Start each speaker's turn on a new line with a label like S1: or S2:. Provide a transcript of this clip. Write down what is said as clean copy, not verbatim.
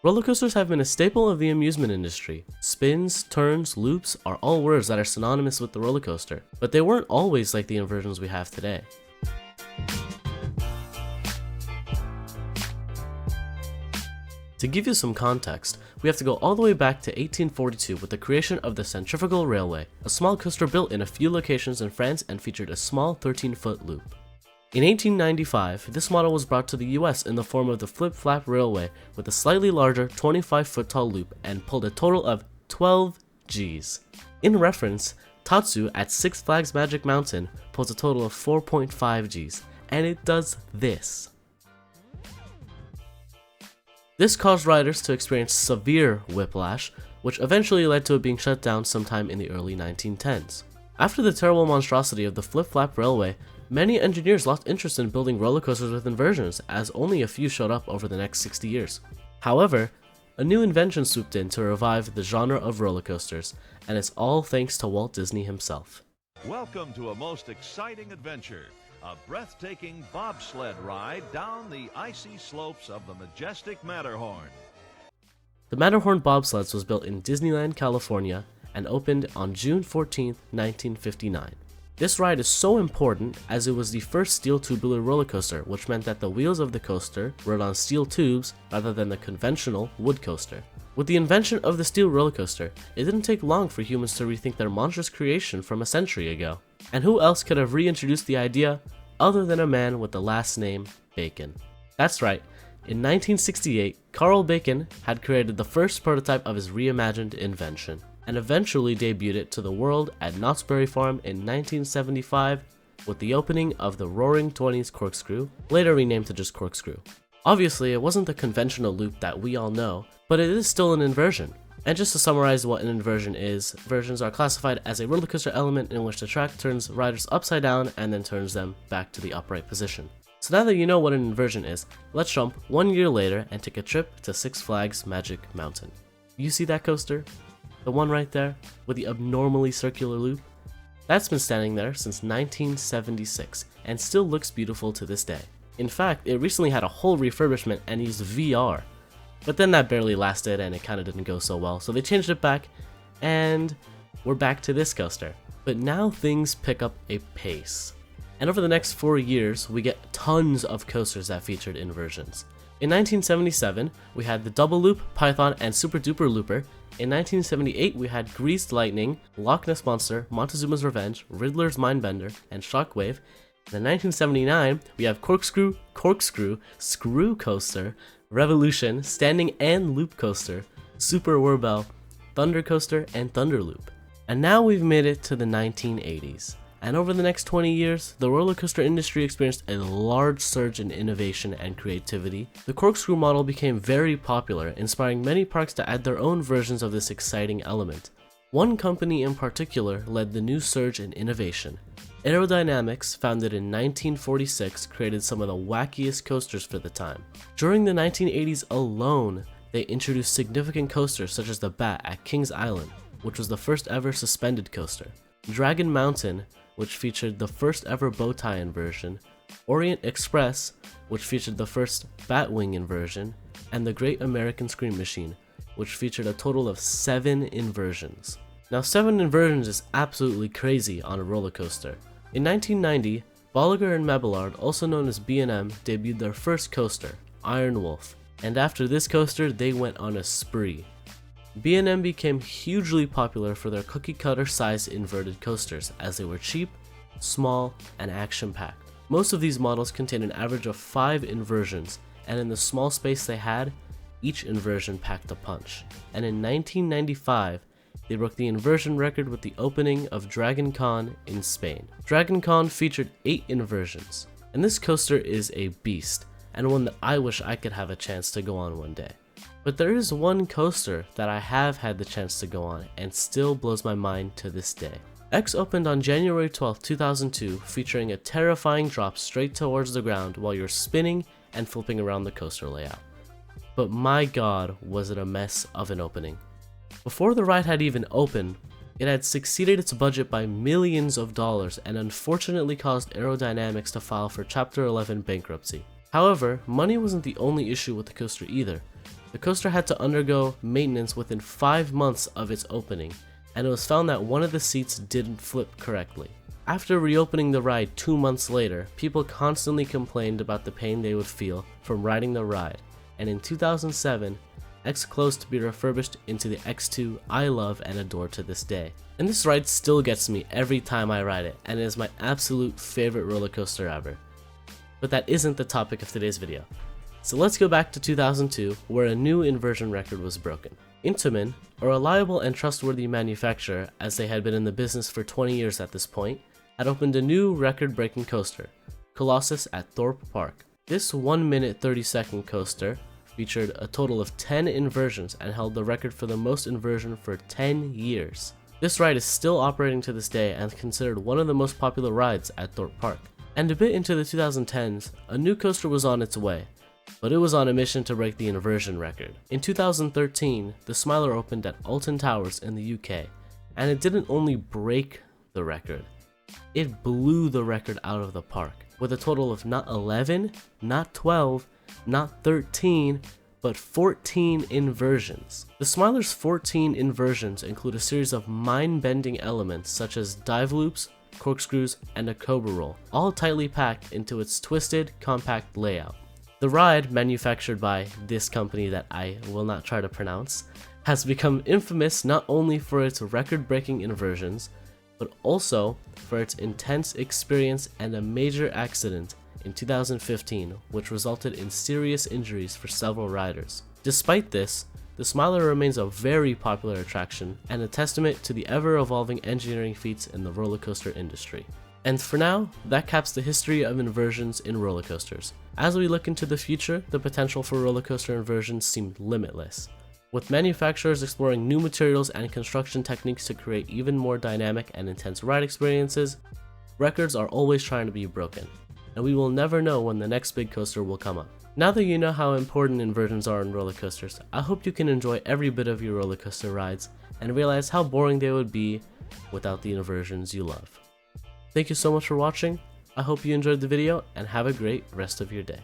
S1: Roller coasters have been a staple of the amusement industry. Spins, turns, loops are all words that are synonymous with the roller coaster, but they weren't always like the inversions we have today. To give you some context, we have to go all the way back to 1842 with the creation of the Centrifugal Railway, a small coaster built in a few locations in France and featured a small 13-foot loop. In 1895, this model was brought to the US in the form of the Flip-Flap Railway with a slightly larger 25-foot tall loop and pulled a total of 12 Gs. In reference, Tatsu at Six Flags Magic Mountain pulls a total of 4.5 Gs, and it does this. This caused riders to experience severe whiplash, which eventually led to it being shut down sometime in the early 1910s. After the terrible monstrosity of the Flip-Flap Railway, many engineers lost interest in building roller coasters with inversions, as only a few showed up over the next 60 years. However, a new invention swooped in to revive the genre of roller coasters, and it's all thanks to Walt Disney himself.
S2: Welcome to a most exciting adventure. A breathtaking bobsled ride down the icy slopes of the majestic Matterhorn.
S1: The Matterhorn bobsleds was built in Disneyland, California, and opened on June 14, 1959. This ride is so important as it was the first steel tubular roller coaster, which meant that the wheels of the coaster rode on steel tubes rather than the conventional wood coaster. With the invention of the steel roller coaster, it didn't take long for humans to rethink their monstrous creation from a century ago. And who else could have reintroduced the idea other than a man with the last name Bacon? That's right, in 1968, Carl Bacon had created the first prototype of his reimagined invention, and eventually debuted it to the world at Knott's Berry Farm in 1975 with the opening of the Roaring Twenties corkscrew, later renamed to just corkscrew. Obviously, it wasn't the conventional loop that we all know, but it is still an inversion. And just to summarize what an inversion is, inversions are classified as a roller coaster element in which the track turns riders upside down and then turns them back to the upright position. So now that you know what an inversion is, let's jump 1 year later and take a trip to Six Flags Magic Mountain. You see that coaster? The one right there, with the abnormally circular loop? That's been standing there since 1976, and still looks beautiful to this day. In fact, it recently had a whole refurbishment and used VR. But then that barely lasted and it kinda didn't go so well, so they changed it back, and we're back to this coaster. But now things pick up a pace. And over the next 4 years, we get tons of coasters that featured inversions. In 1977, we had the Double Loop, Python, and Super Duper Looper. In 1978, we had Greased Lightning, Loch Ness Monster, Montezuma's Revenge, Riddler's Mindbender, and Shockwave. In 1979, we have Corkscrew, Screw Coaster, Revolution, Standing and Loop Coaster, Super Whirbell, Thunder Coaster, and Thunder Loop. And now we've made it to the 1980s. And over the next 20 years, the roller coaster industry experienced a large surge in innovation and creativity. The corkscrew model became very popular, inspiring many parks to add their own versions of this exciting element. One company in particular led the new surge in innovation. Aerodynamics, founded in 1946, created some of the wackiest coasters for the time. During the 1980s alone, they introduced significant coasters such as the Bat at Kings Island, which was the first ever suspended coaster, Dragon Mountain, which featured the first ever bow tie inversion, Orient Express, which featured the first Batwing inversion, and the Great American Scream Machine, which featured a total of 7 inversions. Now 7 inversions is absolutely crazy on a roller coaster. In 1990, Bolliger and Mabillard, also known as B&M, debuted their first coaster, Iron Wolf, and after this coaster they went on a spree. B&M became hugely popular for their cookie-cutter size inverted coasters, as they were cheap, small, and action-packed. Most of these models contained an average of 5 inversions, and in the small space they had, each inversion packed a punch. And in 1995, they broke the inversion record with the opening of Dragon Con in Spain. Dragon Con featured 8 inversions, and this coaster is a beast, and one that I wish I could have a chance to go on one day. But there is one coaster that I have had the chance to go on and still blows my mind to this day. X opened on January 12, 2002, featuring a terrifying drop straight towards the ground while you're spinning and flipping around the coaster layout. But my god, was it a mess of an opening. Before the ride had even opened, it had exceeded its budget by millions of dollars and unfortunately caused Aerodynamics to file for Chapter 11 bankruptcy. However, money wasn't the only issue with the coaster either. The coaster had to undergo maintenance within 5 months of its opening, and it was found that one of the seats didn't flip correctly. After reopening the ride 2 months later, people constantly complained about the pain they would feel from riding the ride, and in 2007, X closed to be refurbished into the X2 I love and adore to this day. And this ride still gets me every time I ride it, and it is my absolute favorite roller coaster ever. But that isn't the topic of today's video. So let's go back to 2002, where a new inversion record was broken. Intamin, a reliable and trustworthy manufacturer, as they had been in the business for 20 years at this point, had opened a new record-breaking coaster, Colossus at Thorpe Park. This 1 minute 30-second coaster featured a total of 10 inversions and held the record for the most inversion for 10 years. This ride is still operating to this day and considered one of the most popular rides at Thorpe Park. And a bit into the 2010s, a new coaster was on its way, but it was on a mission to break the inversion record. In 2013, the Smiler opened at Alton Towers in the UK, and it didn't only break the record, it blew the record out of the park, with a total of not 11, not 12, not 13, but 14 inversions. The Smiler's 14 inversions include a series of mind-bending elements such as dive loops, corkscrews, and a cobra roll, all tightly packed into its twisted, compact layout. The ride, manufactured by this company that I will not try to pronounce, has become infamous not only for its record-breaking inversions, but also for its intense experience and a major accident in 2015, which resulted in serious injuries for several riders. Despite this, the Smiler remains a very popular attraction and a testament to the ever-evolving engineering feats in the roller coaster industry. And for now, that caps the history of inversions in roller coasters. As we look into the future, the potential for roller coaster inversions seemed limitless, with manufacturers exploring new materials and construction techniques to create even more dynamic and intense ride experiences. Records are always trying to be broken, and we will never know when the next big coaster will come up. Now that you know how important inversions are in roller coasters, I hope you can enjoy every bit of your roller coaster rides and realize how boring they would be without the inversions you love. Thank you so much for watching. I hope you enjoyed the video and have a great rest of your day.